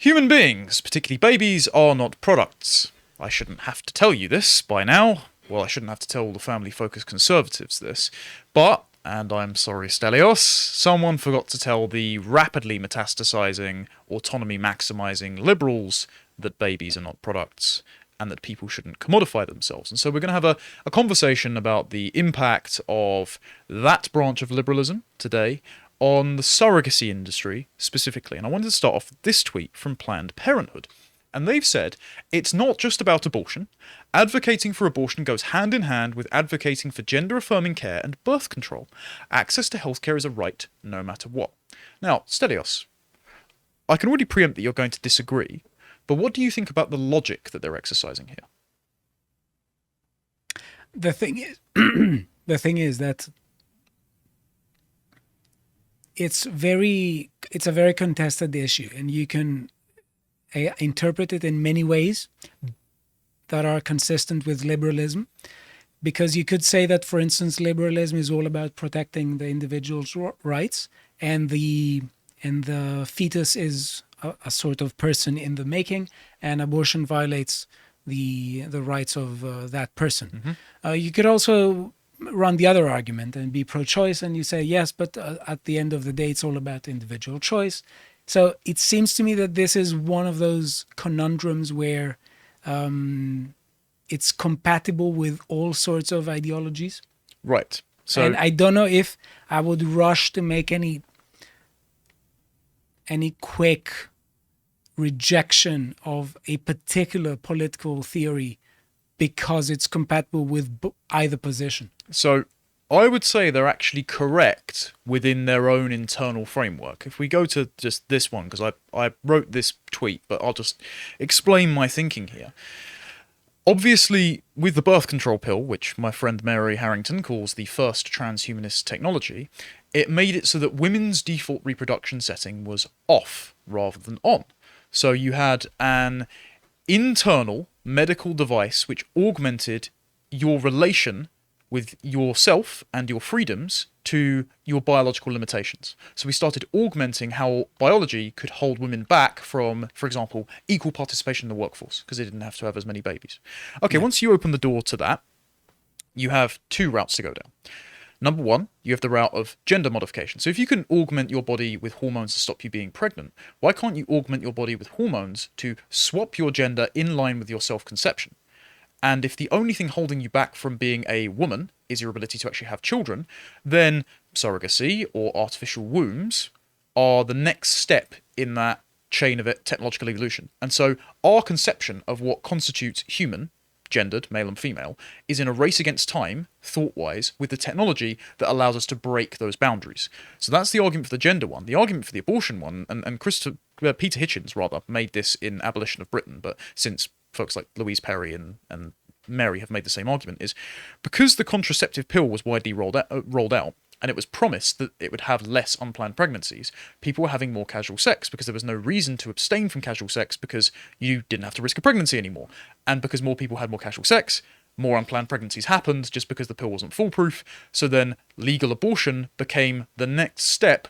Human beings, particularly babies, are not products. I shouldn't have to tell you this by now. Well, I shouldn't have to tell all the family-focused conservatives this. But, and I'm sorry, Stelios, someone forgot to tell the rapidly metastasizing, autonomy-maximizing liberals that babies are not products and that people shouldn't commodify themselves. And so we're going to have a conversation about the impact of that branch of liberalism today on the surrogacy industry specifically. And I wanted to start off with this tweet from Planned Parenthood. And they've said, it's not just about abortion. Advocating for abortion goes hand in hand with advocating for gender-affirming care and birth control. Access to healthcare is a right, no matter what. Now, Stelios, I can already preempt that you're going to disagree, but what do you think about the logic that they're exercising here? The thing is that it's a very contested issue, and you can interpret it in many ways that are consistent with liberalism, because you could say that, for instance, liberalism is all about protecting the individual's rights, and the fetus is a sort of person in the making, and abortion violates the rights of that person. Mm-hmm. You could also run the other argument and be pro-choice, and you say, yes, but at the end of the day, it's all about individual choice. So it seems to me that this is one of those conundrums where it's compatible with all sorts of ideologies. Right. So, and I don't know if I would rush to make any quick rejection of a particular political theory because it's compatible with either position. So I would say they're actually correct within their own internal framework. If we go to just this one, because I wrote this tweet, but I'll just explain my thinking here. Obviously, with the birth control pill, which my friend Mary Harrington calls the first transhumanist technology, it made it so that women's default reproduction setting was off rather than on. So you had an internal medical device which augmented your relation with yourself and your freedoms to your biological limitations. So we started augmenting how biology could hold women back from, for example, equal participation in the workforce, because they didn't have to have as many babies. Okay, Once you open the door to that, you have two routes to go down. Number one, you have the route of gender modification. So if you can augment your body with hormones to stop you being pregnant, why can't you augment your body with hormones to swap your gender in line with your self-conception? And if the only thing holding you back from being a woman is your ability to actually have children, then surrogacy or artificial wombs are the next step in that chain of technological evolution. And so our conception of what constitutes human, gendered, male and female, is in a race against time, thought-wise, with the technology that allows us to break those boundaries. So that's the argument for the gender one. The argument for the abortion one, and Peter Hitchens, rather, made this in Abolition of Britain, but since folks like Louise Perry and Mary have made the same argument, is because the contraceptive pill was widely rolled out, and it was promised that it would have less unplanned pregnancies, people were having more casual sex because there was no reason to abstain from casual sex because you didn't have to risk a pregnancy anymore. And because more people had more casual sex, more unplanned pregnancies happened just because the pill wasn't foolproof. So then legal abortion became the next step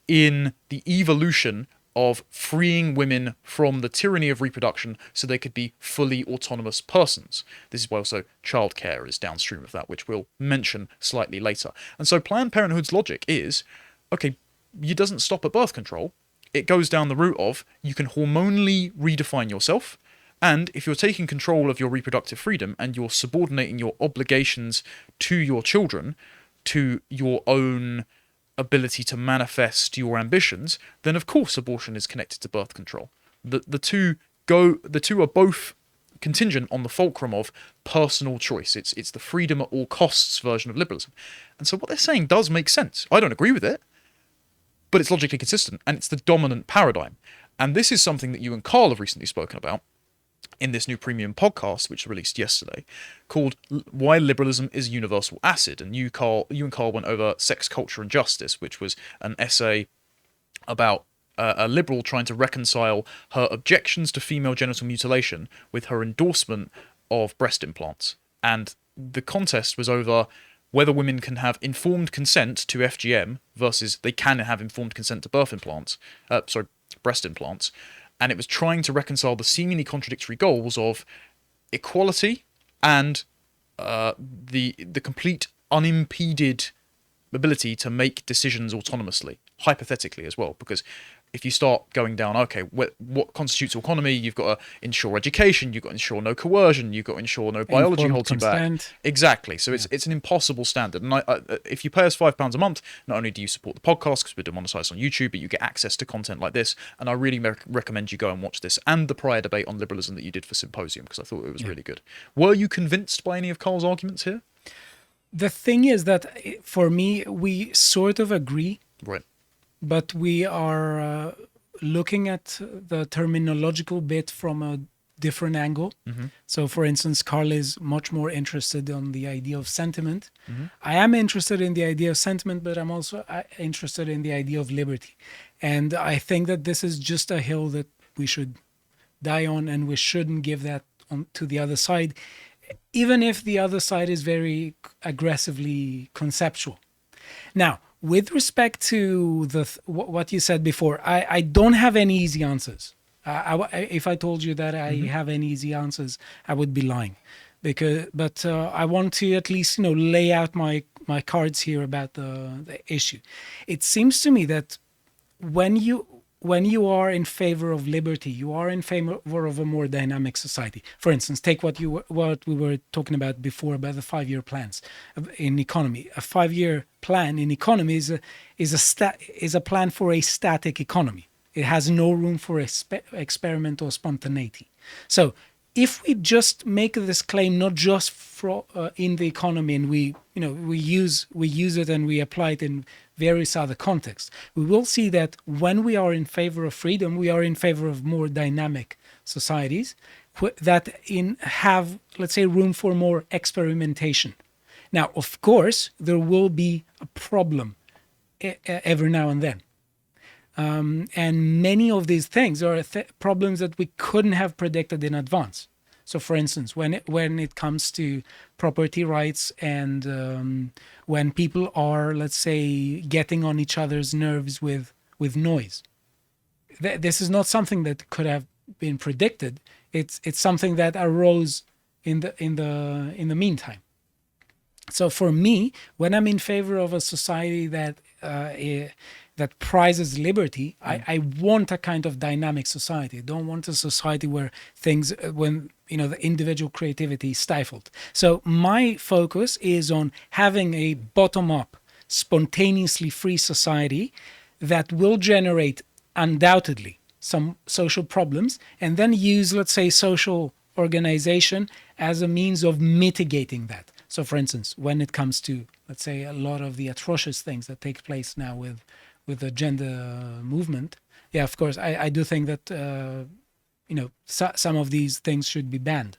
in the evolution of freeing women from the tyranny of reproduction so they could be fully autonomous persons. This is why also childcare is downstream of that, which we'll mention slightly later. And so Planned Parenthood's logic is, okay, it doesn't stop at birth control. It goes down the route of you can hormonally redefine yourself, and if you're taking control of your reproductive freedom and you're subordinating your obligations to your children to your own ability to manifest your ambitions, then of course abortion is connected to birth control. The two are both contingent on the fulcrum of personal choice. It's the freedom at all costs version of liberalism. And so what they're saying does make sense. I don't agree with it, but it's logically consistent, and it's the dominant paradigm. And this is something that you and Carl have recently spoken about in this new premium podcast, which released yesterday, called Why Liberalism is Universal Acid. And you and Carl went over Sex, Culture and Justice, which was an essay about a liberal trying to reconcile her objections to female genital mutilation with her endorsement of breast implants. And the contest was over whether women can have informed consent to FGM versus they can have informed consent to breast implants. and it was trying to reconcile the seemingly contradictory goals of equality and the complete unimpeded ability to make decisions autonomously, hypothetically as well, because if you start going down, okay, what constitutes autonomy? You've got to ensure education, you've got to ensure no coercion, you've got to ensure no biology Informed holds you back. consent. Exactly. So it's an impossible standard. And if you pay us £5 a month, not only do you support the podcast because we're demonetized on YouTube, but you get access to content like this. And I really recommend you go and watch this and the prior debate on liberalism that you did for Symposium, because I thought it was really good. Were you convinced by any of Carl's arguments here? The thing is that for me, we sort of agree, Right. but we are looking at the terminological bit from a different angle. So, for instance, Carl is much more interested on the idea of sentiment. I am interested in the idea of sentiment, but I'm also interested in the idea of liberty. And I think that this is just a hill that we should die on, and we shouldn't give that on to the other side, even if the other side is very aggressively conceptual. Now, with respect to what you said before, I don't have any easy answers. If I told you that I have any easy answers, I would be lying. But I want to at least lay out my cards here about the issue. It seems to me that when you are in favor of liberty, you are in favor of a more dynamic society. For instance, take what we were talking about before about the 5-year plans in economy. A 5-year plan in economy is a plan for a static economy. It has no room for experiment or spontaneity. So if we just make this claim not just in the economy, and we use it and we apply it in various other contexts, we will see that when we are in favor of freedom, we are in favor of more dynamic societies that have, let's say, room for more experimentation. Now, of course, there will be a problem every now and then. And many of these things are problems that we couldn't have predicted in advance. So, for instance, when it comes to property rights and when people are, let's say, getting on each other's nerves with noise, this is not something that could have been predicted. It's something that arose in the meantime. So, for me, when I'm in favor of a society that prizes liberty, I want a kind of dynamic society. I don't want a society where the individual creativity is stifled. So my focus is on having a bottom-up, spontaneously free society that will generate undoubtedly some social problems, and then use, let's say, social organization as a means of mitigating that. So, for instance, when it comes to, let's say, a lot of the atrocious things that take place now with the gender movement, yeah, of course, I do think that some of these things should be banned.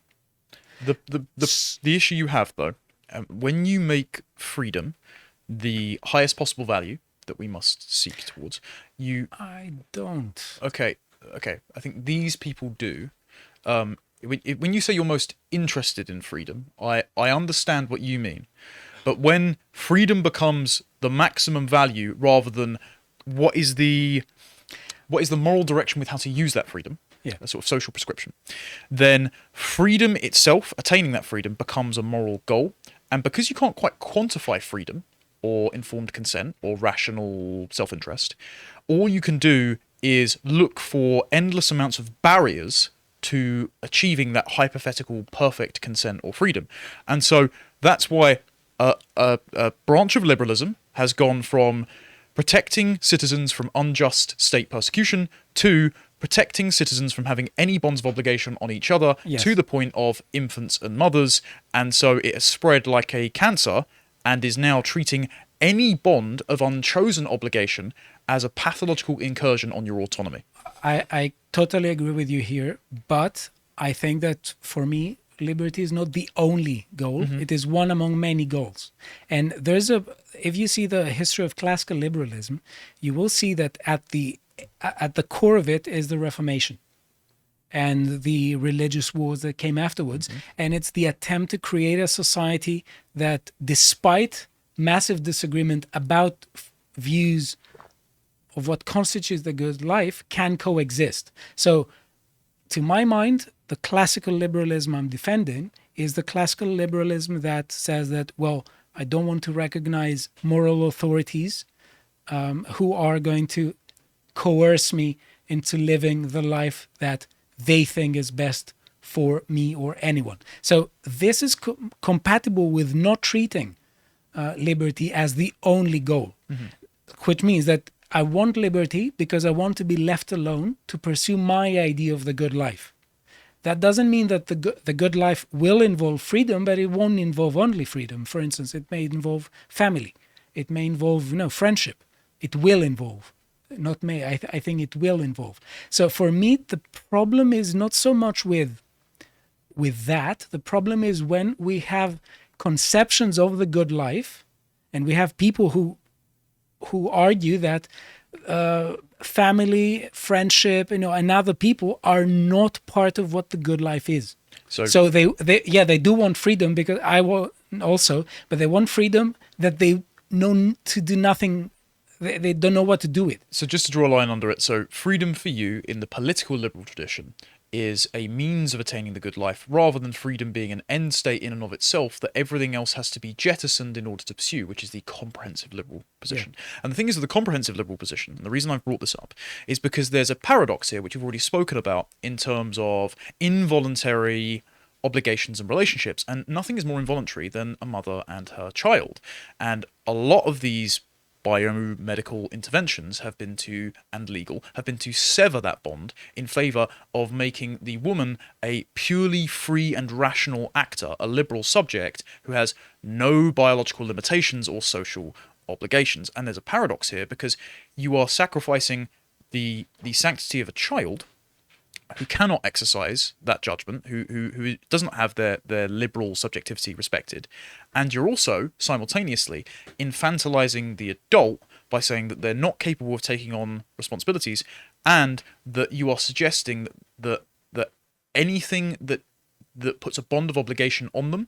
The issue you have, though, when you make freedom the highest possible value that we must seek towards, I don't. Okay. I think these people do. When you say you're most interested in freedom, I understand what you mean. But when freedom becomes the maximum value rather than what is the moral direction with how to use that freedom, a sort of social prescription, then freedom itself, attaining that freedom, becomes a moral goal. And because you can't quite quantify freedom or informed consent or rational self-interest, all you can do is look for endless amounts of barriers to achieving that hypothetical perfect consent or freedom. And so that's why a branch of liberalism has gone from protecting citizens from unjust state persecution to protecting citizens from having any bonds of obligation on each other, to the point of infants and mothers. And so it has spread like a cancer and is now treating any bond of unchosen obligation as a pathological incursion on your autonomy. I totally agree with you here, but I think that for me, liberty is not the only goal. It is one among many goals. And if you see the history of classical liberalism, you will see that at the core of it is the Reformation and the religious wars that came afterwards. And it's the attempt to create a society that, despite massive disagreement about views of what constitutes the good life can coexist. So, to my mind, the classical liberalism I'm defending is the classical liberalism that says that, well, I don't want to recognize moral authorities who are going to coerce me into living the life that they think is best for me or anyone. So this is compatible with not treating liberty as the only goal, which means that I want liberty because I want to be left alone to pursue my idea of the good life. That doesn't mean that the good life will involve freedom, but it won't involve only freedom. For instance, it may involve family. It may involve, friendship. It will involve. Not may. I think it will involve. So for me, the problem is not so much with that. The problem is when we have conceptions of the good life, and we have people who argue that family, friendship, and other people are not part of what the good life is. So they do want freedom, because I want also, but they want freedom that they know to do nothing. They don't know what to do with. So just to draw a line under it, so freedom for you in the political liberal tradition is a means of attaining the good life, rather than freedom being an end state in and of itself that everything else has to be jettisoned in order to pursue, which is the comprehensive liberal position. Yeah. And the thing is, with the comprehensive liberal position, and the reason I've brought this up, is because there's a paradox here, which we've already spoken about, in terms of involuntary obligations and relationships, and nothing is more involuntary than a mother and her child. And a lot of these biomedical interventions have been to sever that bond in favor of making the woman a purely free and rational actor, a liberal subject who has no biological limitations or social obligations. And there's a paradox here, because you are sacrificing the sanctity of a child who cannot exercise that judgment, who does not have their liberal subjectivity respected, and you're also simultaneously infantilizing the adult by saying that they're not capable of taking on responsibilities, and that you are suggesting that anything that puts a bond of obligation on them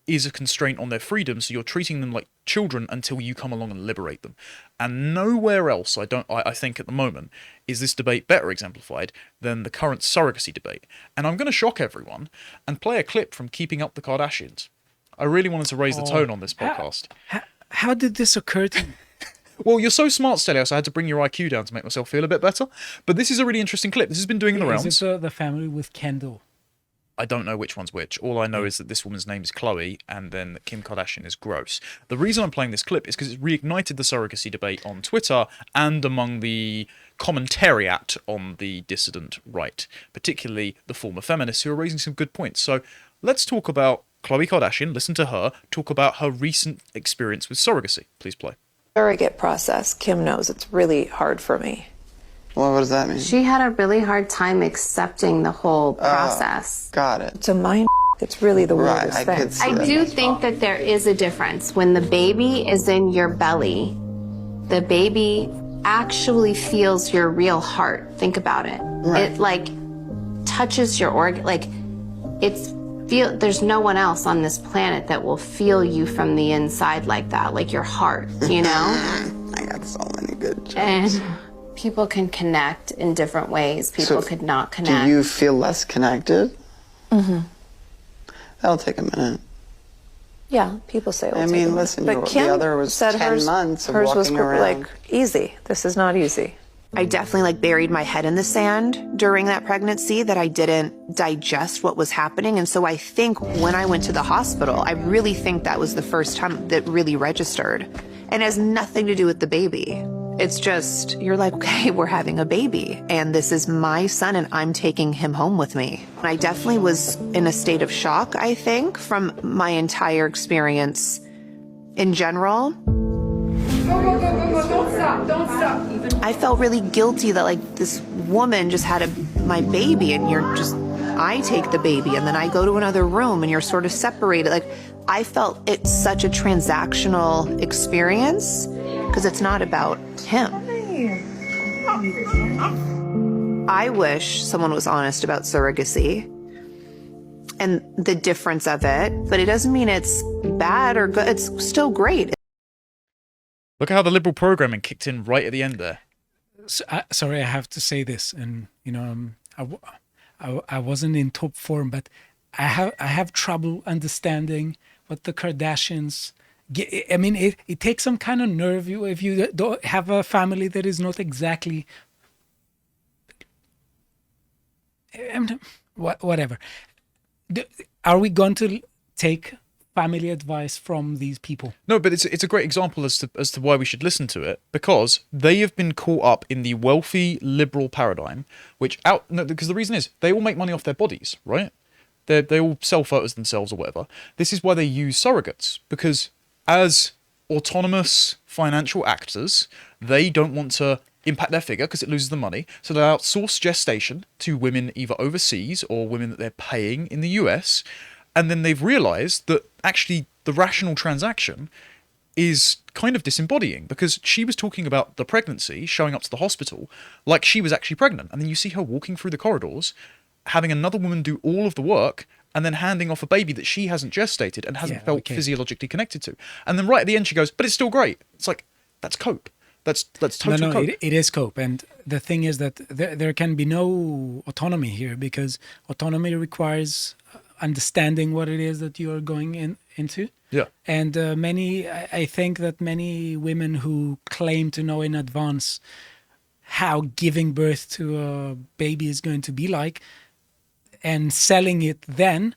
is a constraint on their freedom, so you're treating them like children until you come along and liberate them. And nowhere else, I think at the moment, is this debate better exemplified than the current surrogacy debate. And I'm going to shock everyone and play a clip from Keeping Up the Kardashians. I really wanted to raise the tone on this podcast. How did this occur to you? Well, you're so smart, Stelios, I had to bring your IQ down to make myself feel a bit better. But this is a really interesting clip. This has been doing the rounds. Is it the family with Kendall? I don't know which one's which. All I know is that this woman's name is Chloe, and then Kim Kardashian is gross. The reason I'm playing this clip is because it's reignited the surrogacy debate on Twitter and among the commentariat on the dissident right, particularly the former feminists who are raising some good points. So let's talk about Khloe Kardashian, listen to her, talk about her recent experience with surrogacy. Please play. Surrogate process, Kim knows it's really hard for me. Well, what does that mean? She had a really hard time accepting the whole process. Got it. It's a mind. It's really the weirdest I thing. could see I that. do think that there is a difference. When the baby is in your belly, the baby actually feels your real heart. Think about it. Right. It like touches your organ. Like there's no one else on this planet that will feel you from the inside like that, like your heart, you know? I got so many good jokes. And people can connect in different ways. People could not connect. Do you feel less connected? Mm-hmm. That'll take a minute. Yeah, people say. I mean, listen, but Kim the other was said 10 months of hers walking was around. like easy. This is not easy. I definitely buried my head in the sand during that pregnancy, that I didn't digest what was happening. And so I think when I went to the hospital, I really think that was the first time that really registered. And it has nothing to do with the baby. It's just, you're like, okay, we're having a baby and this is my son and I'm taking him home with me. I definitely was in a state of shock, I think, from my entire experience in general. Don't stop. I felt really guilty that like this woman just had my baby and I take the baby and then I go to another room and you're sort of separated. Like I felt it's such a transactional experience because it's not about him. I wish someone was honest about surrogacy and the difference of it, but it doesn't mean it's bad or good. It's still great. Look at how the liberal programming kicked in right at the end there. Sorry, I have to say this, and I wasn't in top form, but I have trouble understanding what the Kardashians. I mean, it takes some kind of nerve if you don't have a family that is not exactly. Whatever. Are we going to take family advice from these people? No, but it's a great example as to why we should listen to it, because they have been caught up in the wealthy liberal paradigm, because the reason is they all make money off their bodies, right? They all sell photos themselves or whatever. This is why they use surrogates, because as autonomous financial actors, they don't want to impact their figure because it loses the money, so they outsource gestation to women either overseas or women that they're paying in the US. And then they've realized that actually the rational transaction is kind of disembodying, because she was talking about the pregnancy, showing up to the hospital like she was actually pregnant. And then you see her walking through the corridors, having another woman do all of the work, and then handing off a baby that she hasn't gestated and hasn't felt physiologically connected to. And then right at the end she goes, but it's still great. It's like, that's cope. That's total cope. It is cope. And the thing is that there can be no autonomy here, because autonomy requires understanding what it is that you are going into. Yeah. And I think that many women who claim to know in advance how giving birth to a baby is going to be like and selling it then,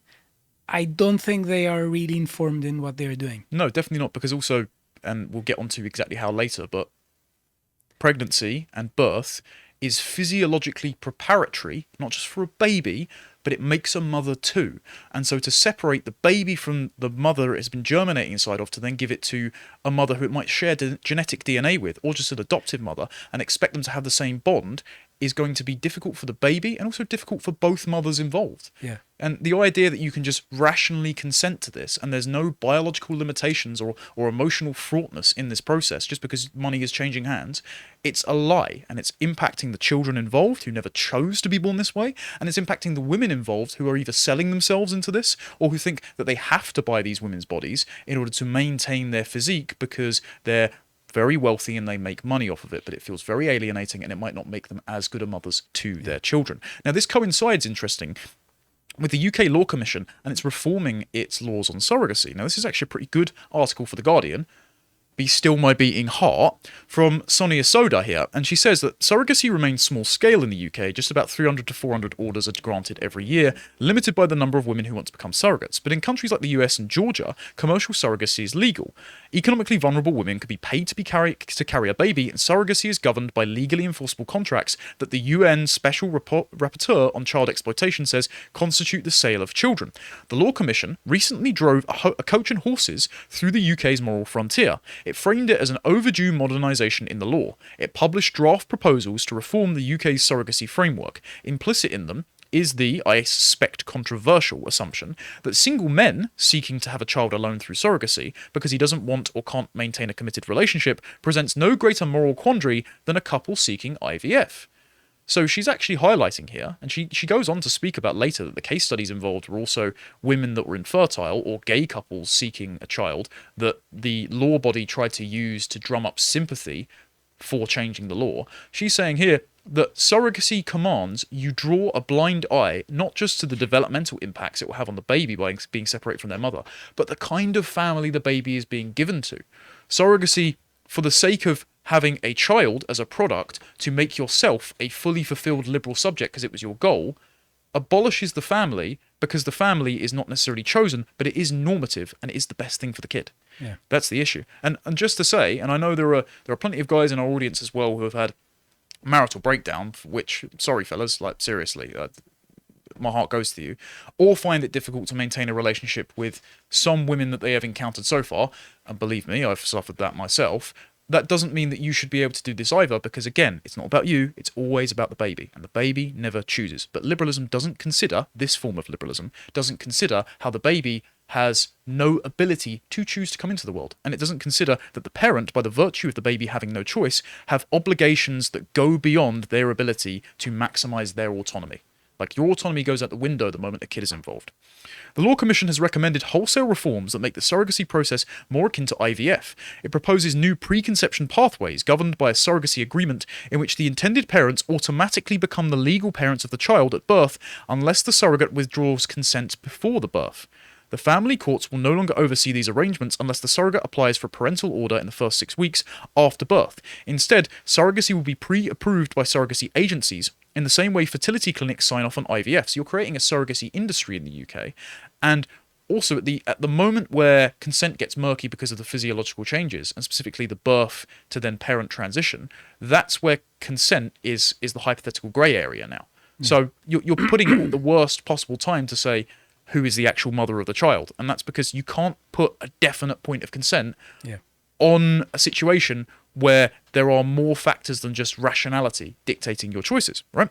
I don't think they are really informed in what they're doing. No, definitely not, because also, and we'll get onto exactly how later, but pregnancy and birth is physiologically preparatory, not just for a baby, but it makes a mother too. And so to separate the baby from the mother it has been germinating inside of, to then give it to a mother who it might share genetic DNA with, or just an adoptive mother, and expect them to have the same bond, is going to be difficult for the baby and also difficult for both mothers involved. Yeah. And the idea that you can just rationally consent to this and there's no biological limitations or emotional fraughtness in this process just because money is changing hands, it's a lie. And it's impacting the children involved who never chose to be born this way. And it's impacting the women involved who are either selling themselves into this or who think that they have to buy these women's bodies in order to maintain their physique because they're very wealthy and they make money off of it, but it feels very alienating and it might not make them as good a mothers to their children. Now, this coincides, interesting, with the UK Law Commission, and it's reforming its laws on surrogacy. Now, this is actually a pretty good article for The Guardian. Be Still My Beating Heart, from Sonia Soda here, and she says that surrogacy remains small scale in the UK. Just about 300 to 400 orders are granted every year, limited by the number of women who want to become surrogates. But in countries like the US and Georgia, commercial surrogacy is legal. Economically vulnerable women could be paid to carry a baby, and surrogacy is governed by legally enforceable contracts that the UN Special Rapporteur on Child Exploitation says constitute the sale of children. The Law Commission recently drove a coach and horses through the UK's moral frontier. It framed it as an overdue modernisation in the law. It published draft proposals to reform the UK's surrogacy framework. Implicit in them is the, I suspect, controversial assumption that single men seeking to have a child alone through surrogacy because he doesn't want or can't maintain a committed relationship presents no greater moral quandary than a couple seeking IVF. So she's actually highlighting here, and she goes on to speak about later that the case studies involved were also women that were infertile or gay couples seeking a child that the law body tried to use to drum up sympathy for changing the law. She's saying here that surrogacy commands you draw a blind eye not just to the developmental impacts it will have on the baby by being separated from their mother, but the kind of family the baby is being given to. Surrogacy, for the sake of having a child as a product to make yourself a fully fulfilled liberal subject because it was your goal, abolishes the family because the family is not necessarily chosen, but it is normative and it is the best thing for the kid. Yeah. That's the issue. And just to say, and I know there are plenty of guys in our audience as well who have had marital breakdown, which, sorry fellas, like seriously, my heart goes to you, or find it difficult to maintain a relationship with some women that they have encountered so far, and believe me, I've suffered that myself. That doesn't mean that you should be able to do this either, because again, it's not about you, it's always about the baby, and the baby never chooses. But liberalism doesn't consider, this form of liberalism, doesn't consider how the baby has no ability to choose to come into the world. And it doesn't consider that the parent, by the virtue of the baby having no choice, have obligations that go beyond their ability to maximize their autonomy. Like, your autonomy goes out the window the moment a kid is involved. The Law Commission has recommended wholesale reforms that make the surrogacy process more akin to IVF. It proposes new preconception pathways governed by a surrogacy agreement in which the intended parents automatically become the legal parents of the child at birth unless the surrogate withdraws consent before the birth. The family courts will no longer oversee these arrangements unless the surrogate applies for a parental order in the first 6 weeks after birth. Instead, surrogacy will be pre-approved by surrogacy agencies in the same way fertility clinics sign off on IVF. So you're creating a surrogacy industry in the UK. And also at the moment where consent gets murky because of the physiological changes, and specifically the birth to then parent transition, that's where consent is the hypothetical grey area now. So you're putting it at the worst possible time to say who is the actual mother of the child. And that's because you can't put a definite point of consent on a situation where there are more factors than just rationality dictating your choices, right?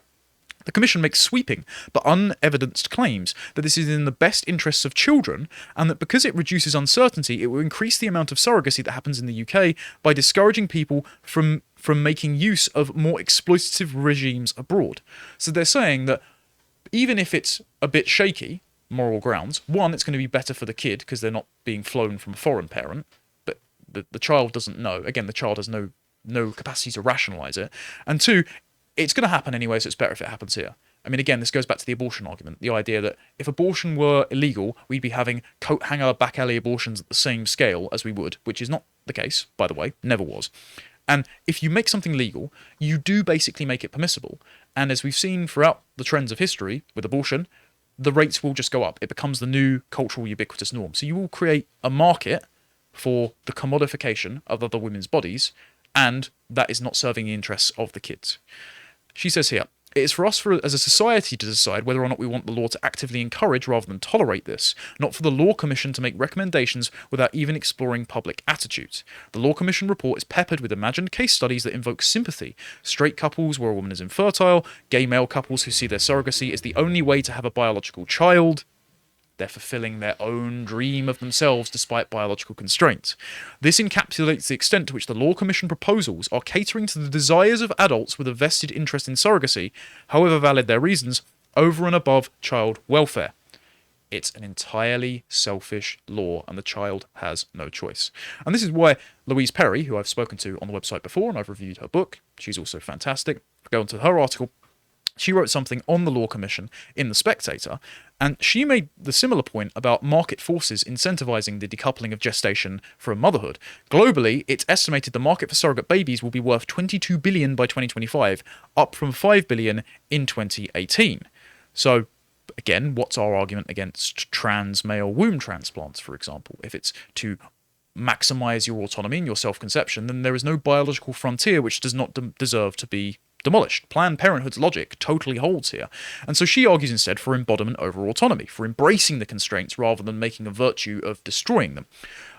The Commission makes sweeping but unevidenced claims that this is in the best interests of children, and that because it reduces uncertainty, it will increase the amount of surrogacy that happens in the UK by discouraging people from making use of more exploitative regimes abroad. So they're saying that even if it's a bit shaky, moral grounds, one, it's going to be better for the kid because they're not being flown from a foreign parent, but the child doesn't know. Again, the child has no capacity to rationalize it. And two, it's going to happen anyway, so it's better if it happens here. I mean, again, this goes back to the abortion argument, the idea that if abortion were illegal, we'd be having coat hanger, back alley abortions at the same scale as we would, which is not the case, by the way, never was. And if you make something legal, you do basically make it permissible. And as we've seen throughout the trends of history with abortion, the rates will just go up. It becomes the new cultural ubiquitous norm. So you will create a market for the commodification of other women's bodies, and that is not serving the interests of the kids. She says here, it is for us as a society to decide whether or not we want the law to actively encourage rather than tolerate this, not for the Law Commission to make recommendations without even exploring public attitudes. The Law Commission report is peppered with imagined case studies that invoke sympathy. Straight couples where a woman is infertile, gay male couples who see their surrogacy as the only way to have a biological child. They're fulfilling their own dream of themselves despite biological constraints. This encapsulates the extent to which the Law Commission proposals are catering to the desires of adults with a vested interest in surrogacy, however valid their reasons, over and above child welfare. It's an entirely selfish law, and the child has no choice. And this is why Louise Perry, who I've spoken to on the website before, and I've reviewed her book, she's also fantastic. Go on to her article. She wrote something on the Law Commission in The Spectator, and she made the similar point about market forces incentivizing the decoupling of gestation from motherhood. Globally, it's estimated the market for surrogate babies will be worth $22 billion by 2025, up from $5 billion in 2018. So, again, what's our argument against trans male womb transplants, for example? If it's to maximize your autonomy and your self-conception, then there is no biological frontier which does not deserve to be demolished. Planned Parenthood's logic totally holds here. And so she argues instead for embodiment over autonomy, for embracing the constraints rather than making a virtue of destroying them.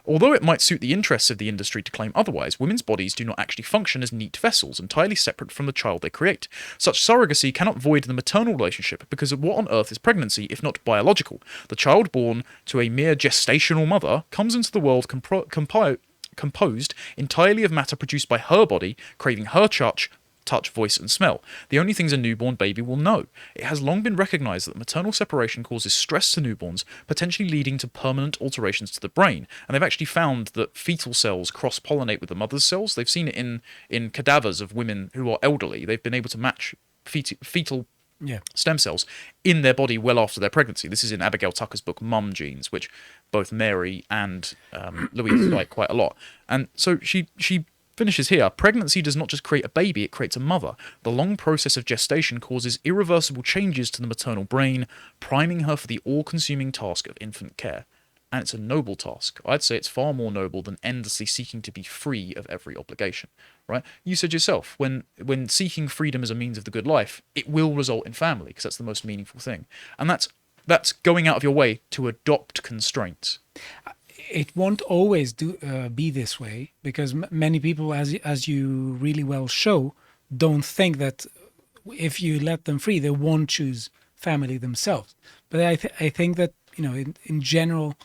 Although it might suit the interests of the industry to claim otherwise, women's bodies do not actually function as neat vessels, entirely separate from the child they create. Such surrogacy cannot void the maternal relationship, because of what on earth is pregnancy if not biological? The child born to a mere gestational mother comes into the world composed entirely of matter produced by her body, craving her touch, voice, and smell. The only things a newborn baby will know. It has long been recognised that maternal separation causes stress to newborns, potentially leading to permanent alterations to the brain. And they've actually found that fetal cells cross-pollinate with the mother's cells. They've seen it in cadavers of women who are elderly. They've been able to match fetal stem cells in their body well after their pregnancy. This is in Abigail Tucker's book Mum Genes, which both Mary and Louise like quite a lot. And so she finishes here. Pregnancy does not just create a baby, it creates a mother. The long process of gestation causes irreversible changes to the maternal brain, priming her for the all-consuming task of infant care. And it's a noble task. I'd say it's far more noble than endlessly seeking to be free of every obligation, right? You said yourself, when seeking freedom as a means of the good life, it will result in family, because that's the most meaningful thing. And that's going out of your way to adopt constraints. It won't always be this way, because many people, as you really well show, don't think that if you let them free, they won't choose family themselves. But I think that in general,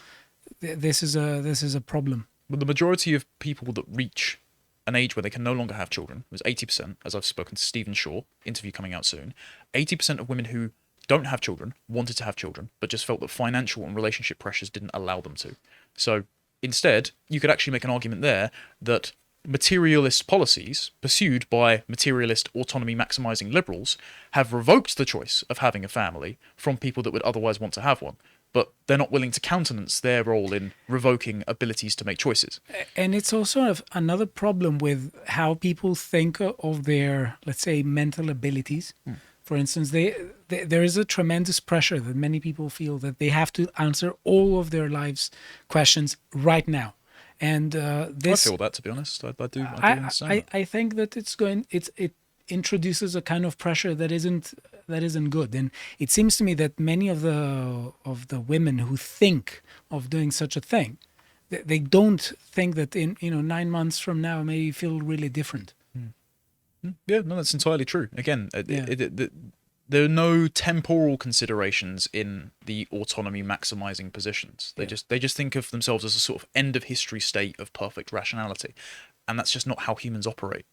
this is a problem. But the majority of people that reach an age where they can no longer have children was 80%, as I've spoken to Stephen Shaw, interview coming out soon. 80% of women who don't have children, wanted to have children, but just felt that financial and relationship pressures didn't allow them to. So instead, you could actually make an argument there that materialist policies pursued by materialist autonomy maximizing liberals have revoked the choice of having a family from people that would otherwise want to have one, but they're not willing to countenance their role in revoking abilities to make choices. And it's also another problem with how people think of their, let's say, mental abilities. For instance, there is a tremendous pressure that many people feel that they have to answer all of their lives' questions right now. And this, I feel that, to be honest. I do understand that. I think that it introduces a kind of pressure that isn't good. And it seems to me that many of the women who think of doing such a thing, they don't think that in 9 months from now may feel really different. Yeah, no, that's entirely true. Again, there are no temporal considerations in the autonomy maximizing positions. They just think of themselves as a sort of end of history state of perfect rationality, and that's just not how humans operate.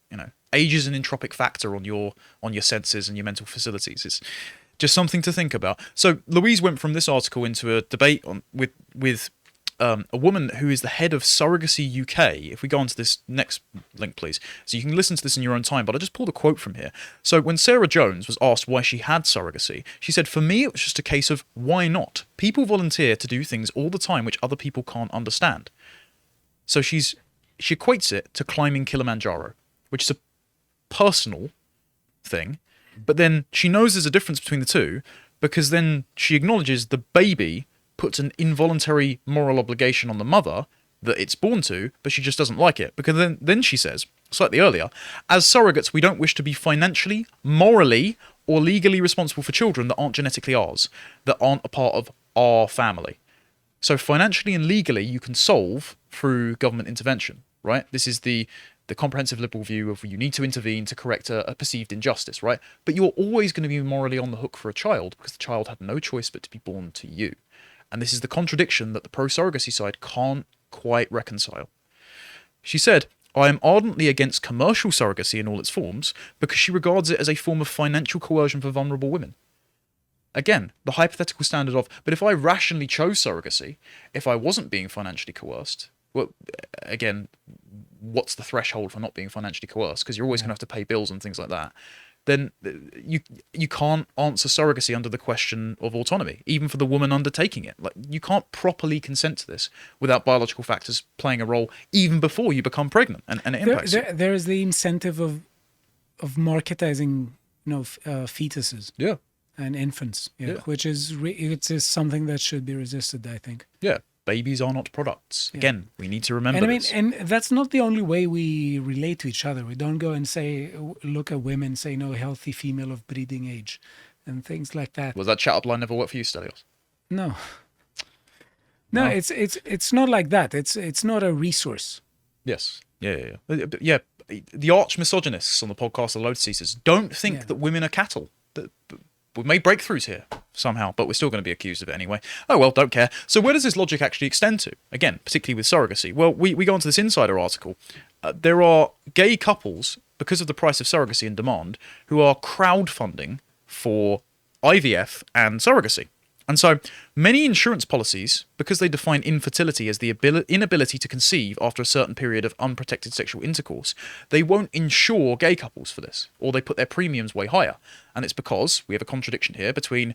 Age is an entropic factor on your senses and your mental facilities. It's just something to think about. So Louise went from this article into a debate with a woman who is the head of Surrogacy UK. If we go on to this next link, please. So you can listen to this in your own time, but I just pulled a quote from here. So when Sarah Jones was asked why she had surrogacy, she said, "For me, it was just a case of why not? People volunteer to do things all the time which other people can't understand." So she equates it to climbing Kilimanjaro, which is a personal thing, but then she knows there's a difference between the two, because then she acknowledges the baby puts an involuntary moral obligation on the mother that it's born to, but she just doesn't like it. Because then she says, slightly earlier, as surrogates, we don't wish to be financially, morally, or legally responsible for children that aren't genetically ours, that aren't a part of our family. So financially and legally, you can solve through government intervention, right? This is the comprehensive liberal view of you need to intervene to correct a perceived injustice, right? But you're always going to be morally on the hook for a child because the child had no choice but to be born to you. And this is the contradiction that the pro-surrogacy side can't quite reconcile. She said, "I am ardently against commercial surrogacy in all its forms because she regards it as a form of financial coercion for vulnerable women." Again, the hypothetical standard of, but if I rationally chose surrogacy, if I wasn't being financially coerced, well, again, what's the threshold for not being financially coerced? Because you're always going to have to pay bills and things like that. Then you can't answer surrogacy under the question of autonomy, even for the woman undertaking it. Like, you can't properly consent to this without biological factors playing a role even before you become pregnant, and it impacts you. There is the incentive of marketizing, fetuses. Yeah. And infants, Yeah. which is it's something that should be resisted, I think. Yeah. Babies are not products. Yeah. Again, we need to remember And I mean, this. and that's not the only way we relate to each other. We don't go and look at women, and say, no, healthy female of breeding age, and things like that. Was that chat-up line never work for you, Stelios? No, it's not like that. It's not a resource. Yes. Yeah. Yeah. The arch misogynists on the podcast, the Lotus Eaters, don't think that women are cattle. We've made breakthroughs here somehow, but we're still going to be accused of it anyway. Oh, well, don't care. So where does this logic actually extend to? Again, particularly with surrogacy. Well, we go on to this Insider article. There are gay couples, because of the price of surrogacy and demand, who are crowdfunding for IVF and surrogacy. And so many insurance policies, because they define infertility as the inability to conceive after a certain period of unprotected sexual intercourse, they won't insure gay couples for this, or they put their premiums way higher. And it's because we have a contradiction here between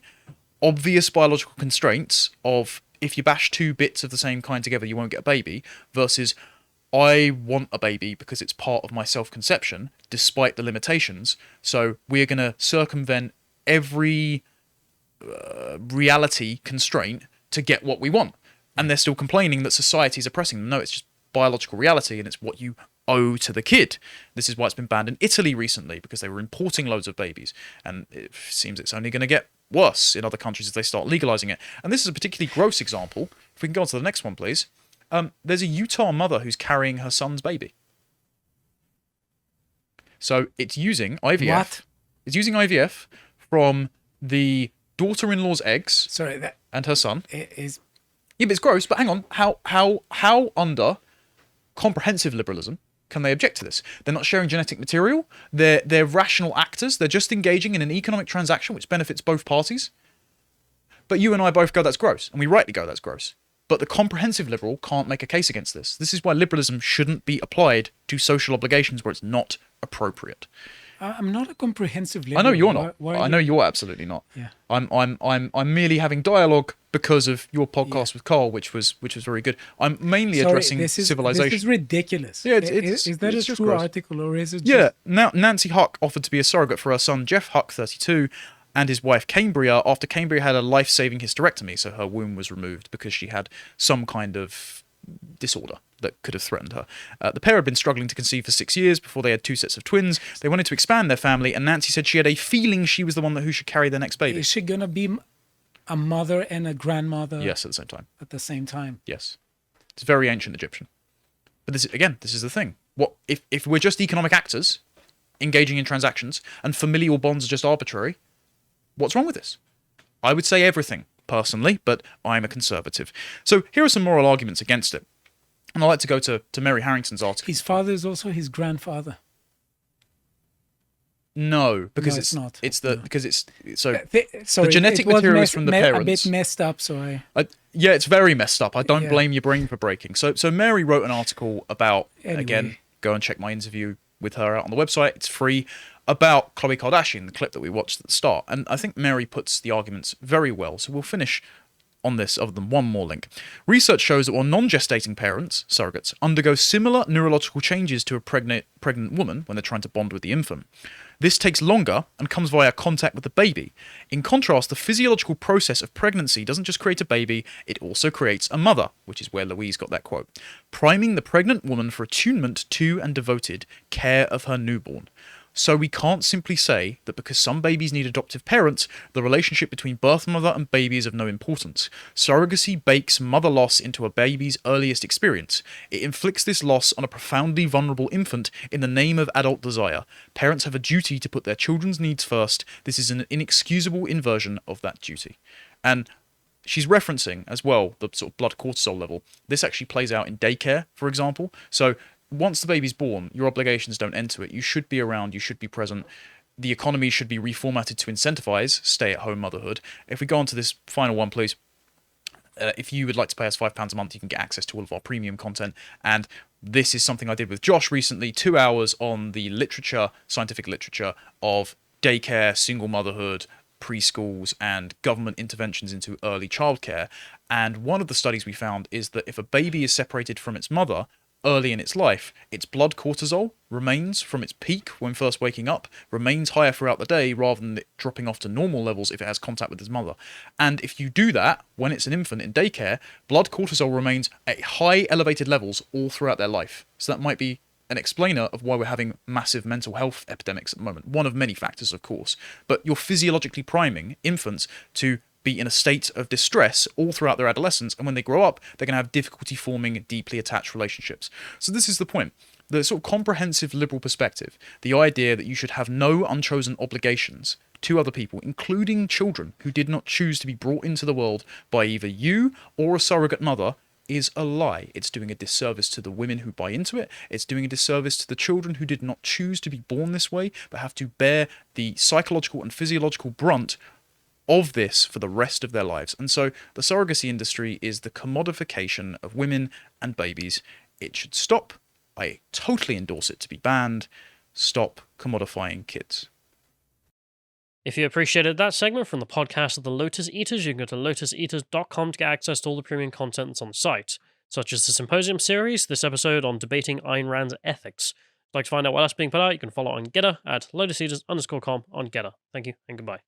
obvious biological constraints of if you bash two bits of the same kind together, you won't get a baby, versus I want a baby because it's part of my self-conception, despite the limitations. So we're going to circumvent every reality constraint to get what we want, and they're still complaining that society is oppressing them. No, it's just biological reality, and it's what you owe to the kid. This is why it's been banned in Italy recently, because they were importing loads of babies, and it seems it's only going to get worse in other countries as they start legalizing it. And this is a particularly gross example. If we can go on to the next one, please. There's a Utah mother who's carrying her son's baby. So it's using IVF. What? It's using IVF from the daughter-in-law's eggs. Sorry, that and her son. is. Yeah, but it's gross. But hang on, how under comprehensive liberalism can they object to this? They're not sharing genetic material. They're rational actors. They're just engaging in an economic transaction which benefits both parties. But you and I both go, that's gross. And we rightly go, that's gross. But the comprehensive liberal can't make a case against this. This is why liberalism shouldn't be applied to social obligations where it's not appropriate. I'm not a comprehensive liberal. I know you're not. Why I know you're absolutely not. Yeah. I'm merely having dialogue because of your podcast with Carl, which was very good. I'm mainly addressing civilization. This is ridiculous. Yeah, is that it's a just true gross. article, or is it? Yeah. Now Nancy Huck offered to be a surrogate for her son Jeff Huck, 32, and his wife Cambria after Cambria had a life-saving hysterectomy, so her womb was removed because she had some kind of disorder that could have threatened her. The pair had been struggling to conceive for 6 years before they had 2 sets of twins. They wanted to expand their family, and Nancy said she had a feeling she was the one who should carry their next baby. Is she gonna be a mother and a grandmother? Yes, at the same time. At the same time. Yes, it's very ancient Egyptian. But this is the thing. What if we're just economic actors engaging in transactions and familial bonds are just arbitrary? What's wrong with this? I would say everything, personally, but I'm a conservative. So here are some moral arguments against it. And I'd like to go to Mary Harrington's article. His father is also his grandfather. No, because it's not. Because it's so sorry, the genetic material is from the parents. A bit messed up, so yeah, it's very messed up. I don't Yeah. blame your brain for breaking. So Mary wrote an article about, Anyway. again, go and check my interview with her out on the website. It's free, about Khloe Kardashian, the clip that we watched at the start. And I think Mary puts the arguments very well. So we'll finish on this other than one more link. Research shows that while non-gestating parents, surrogates, undergo similar neurological changes to a pregnant woman when they're trying to bond with the infant, this takes longer and comes via contact with the baby. In contrast, the physiological process of pregnancy doesn't just create a baby, it also creates a mother, which is where Louise got that quote, priming the pregnant woman for attunement to and devoted care of her newborn. So we can't simply say that because some babies need adoptive parents, the relationship between birth mother and baby is of no importance. Surrogacy bakes mother loss into a baby's earliest experience. It inflicts this loss on a profoundly vulnerable infant in the name of adult desire. Parents have a duty to put their children's needs first. This is an inexcusable inversion of that duty. And she's referencing as well the sort of blood cortisol level. This actually plays out in daycare, for example. So once the baby's born, your obligations don't end to it. You should be around, you should be present. The economy should be reformatted to incentivize stay-at-home motherhood. If we go on to this final one, please. If you would like to pay us £5 a month, you can get access to all of our premium content. And this is something I did with Josh recently, 2 hours on the literature, scientific literature of daycare, single motherhood, preschools, and government interventions into early childcare. And one of the studies we found is that if a baby is separated from its mother early in its life, its blood cortisol remains from its peak when first waking up, remains higher throughout the day rather than it dropping off to normal levels if it has contact with its mother. And if you do that when it's an infant in daycare, blood cortisol remains at high elevated levels all throughout their life. So that might be an explainer of why we're having massive mental health epidemics at the moment. One of many factors, of course. But you're physiologically priming infants to be in a state of distress all throughout their adolescence, and when they grow up, they're going to have difficulty forming deeply attached relationships. So this is the point. The sort of comprehensive liberal perspective, the idea that you should have no unchosen obligations to other people, including children who did not choose to be brought into the world by either you or a surrogate mother, is a lie. It's doing a disservice to the women who buy into it. It's doing a disservice to the children who did not choose to be born this way, but have to bear the psychological and physiological brunt of this for the rest of their lives. And so the surrogacy industry is the commodification of women and babies. It should stop. I totally endorse it to be banned. Stop commodifying kids. If you appreciated that segment from the podcast of the Lotus Eaters, you can go to lotuseaters.com to get access to all the premium content that's on the site, such as the Symposium series, this episode on debating Ayn Rand's ethics. If you'd like to find out what else is being put out, you can follow on Getter at lotuseaters_com on Getter. Thank you and goodbye.